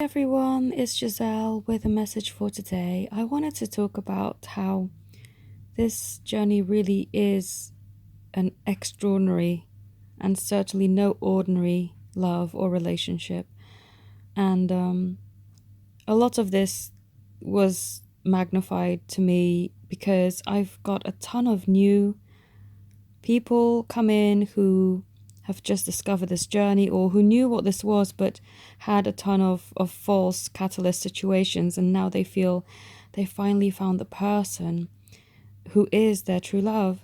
Everyone, it's Giselle with a message for today. I wanted to talk about how this journey really is an extraordinary and certainly no ordinary love or relationship. And a lot of this was magnified to me because I've got a ton of new people come in who have just discovered this journey or who knew what this was but had a ton of false catalyst situations, and now they feel they finally found the person who is their true love,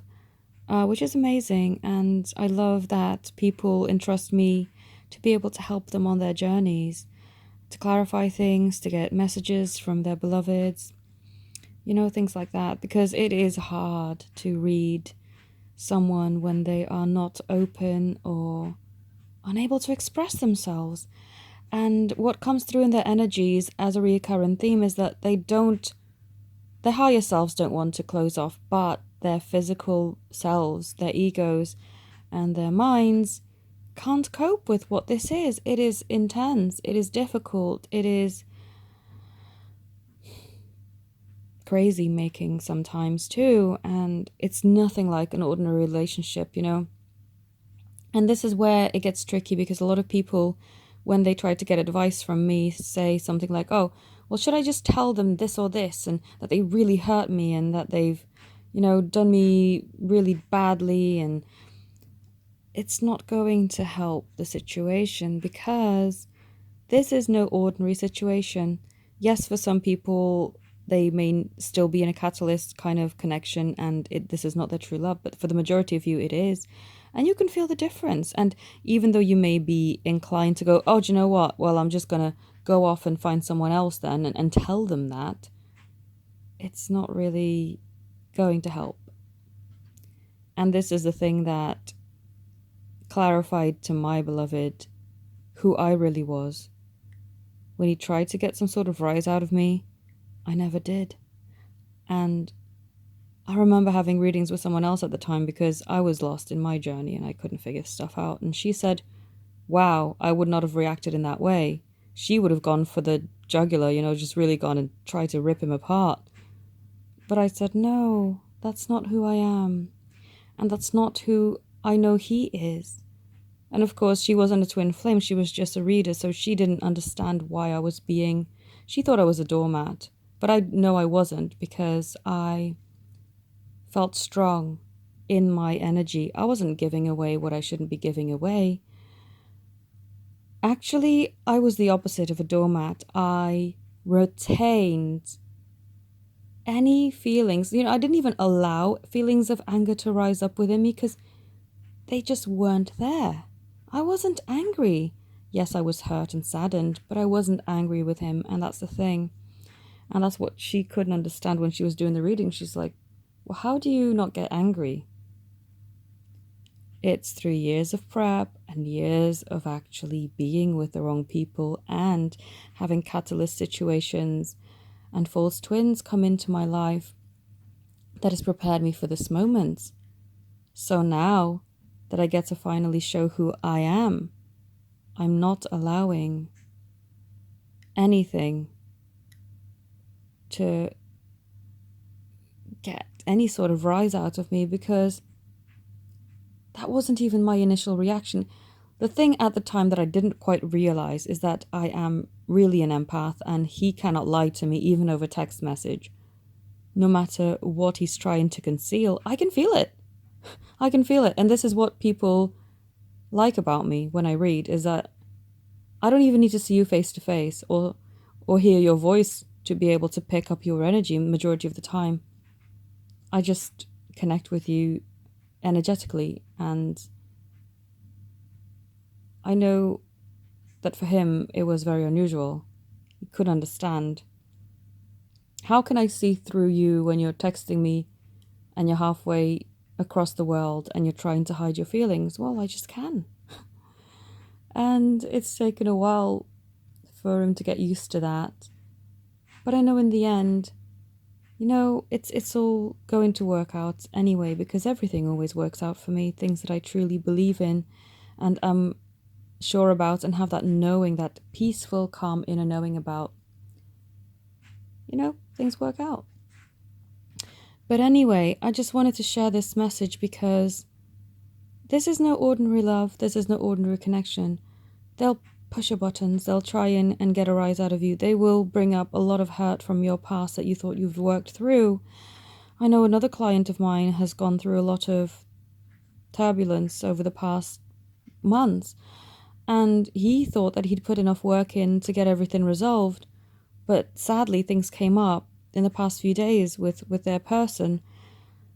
which is amazing. And I love that people entrust me to be able to help them on their journeys, to clarify things, to get messages from their beloveds, things like that, because it is hard to read someone when they are not open or unable to express themselves. And what comes through in their energies as a recurrent theme is that their higher selves don't want to close off, but their physical selves, their egos, and their minds can't cope with what this is. It is intense, it is difficult, it is crazy making sometimes too, and it's nothing like an ordinary relationship. And this is where it gets tricky, because a lot of people, when they try to get advice from me, say something like, oh, well, should I just tell them this or this, and that they really hurt me and that they've, done me really badly. And it's not going to help the situation, because this is no ordinary situation. Yes, for some people, they may still be in a catalyst kind of connection and this is not their true love, but for the majority of you, it is. And you can feel the difference. And even though you may be inclined to go, oh, do you know what? Well, I'm just going to go off and find someone else then and tell them that, it's not really going to help. And this is the thing that clarified to my beloved who I really was. When he tried to get some sort of rise out of me, I never did. And I remember having readings with someone else at the time because I was lost in my journey and I couldn't figure stuff out. And she said, wow, I would not have reacted in that way. She would have gone for the jugular, just really gone and tried to rip him apart. But I said, no, that's not who I am. And that's not who I know he is. And of course, she wasn't a twin flame. She was just a reader. So she didn't understand why I was she thought I was a doormat. But I know I wasn't, because I felt strong in my energy. I wasn't giving away what I shouldn't be giving away. Actually, I was the opposite of a doormat. I retained any feelings. I didn't even allow feelings of anger to rise up within me because they just weren't there. I wasn't angry. Yes, I was hurt and saddened, but I wasn't angry with him, and that's the thing. And that's what she couldn't understand when she was doing the reading. She's like, well, how do you not get angry? It's 3 years of prep and years of actually being with the wrong people and having catalyst situations and false twins come into my life that has prepared me for this moment. So now that I get to finally show who I am, I'm not allowing anything to get any sort of rise out of me, because that wasn't even my initial reaction. The thing at the time that I didn't quite realize is that I am really an empath, and he cannot lie to me even over text message. No matter what he's trying to conceal, I can feel it. I can feel it. And this is what people like about me when I read, is that I don't even need to see you face to face or hear your voice to be able to pick up your energy majority of the time. I just connect with you energetically, and I know that for him it was very unusual. He couldn't understand. How can I see through you when you're texting me and you're halfway across the world and you're trying to hide your feelings? Well, I just can. And it's taken a while for him to get used to that. But I know in the end, it's all going to work out anyway, because everything always works out for me, things that I truly believe in and I'm sure about and have that knowing, that peaceful, calm inner knowing about, things work out. But anyway, I just wanted to share this message because this is no ordinary love. This is no ordinary connection. They'll push your buttons. They'll try and get a rise out of you. They will bring up a lot of hurt from your past that you thought you've worked through. I know another client of mine has gone through a lot of turbulence over the past months, and he thought that he'd put enough work in to get everything resolved. But sadly, things came up in the past few days with their person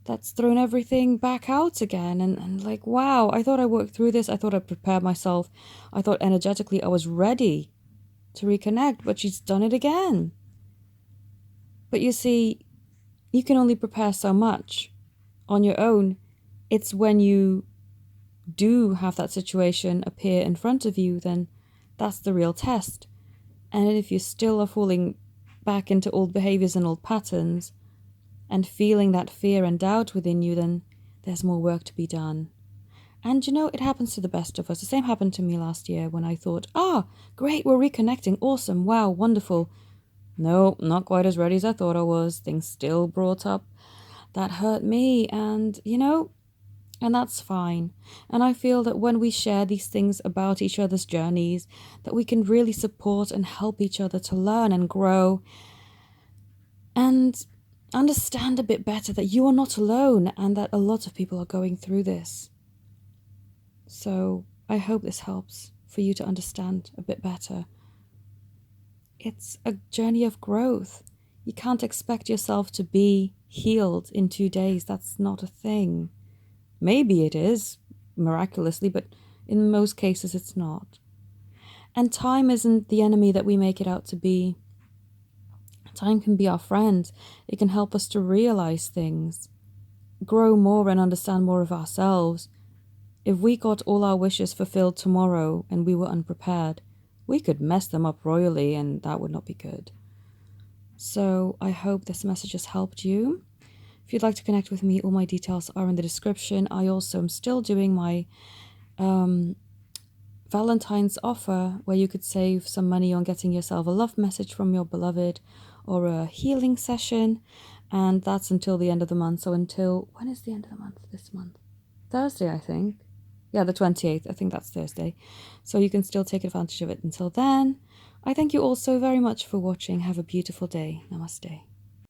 that's thrown everything back out again. And like, wow, I thought I worked through this. I thought I prepared myself. I thought energetically I was ready to reconnect, but she's done it again. But you see, you can only prepare so much on your own. It's when you do have that situation appear in front of you, then that's the real test. And if you still are falling back into old behaviors and old patterns and feeling that fear and doubt within you, then there's more work to be done. And it happens to the best of us. The same happened to me last year when I thought, great, we're reconnecting. Awesome. Wow, wonderful. No, not quite as ready as I thought I was. Things still brought up that hurt me. And, and that's fine. And I feel that when we share these things about each other's journeys, that we can really support and help each other to learn and grow and understand a bit better that you are not alone and that a lot of people are going through this. So I hope this helps for you to understand a bit better. It's a journey of growth. You can't expect yourself to be healed in 2 days. That's not a thing. Maybe it is, miraculously, but in most cases it's not. And time isn't the enemy that we make it out to be. Time can be our friend. It can help us to realize things, grow more and understand more of ourselves. If we got all our wishes fulfilled tomorrow and we were unprepared, we could mess them up royally, and that would not be good. So I hope this message has helped you. If you'd like to connect with me, all my details are in the description. I also am still doing my Valentine's offer where you could save some money on getting yourself a love message from your beloved or a healing session. And that's until the end of the month. So when is the end of the month this month? Thursday, I think. Yeah, the 28th. I think that's Thursday. So you can still take advantage of it until then. I thank you all so very much for watching. Have a beautiful day. Namaste.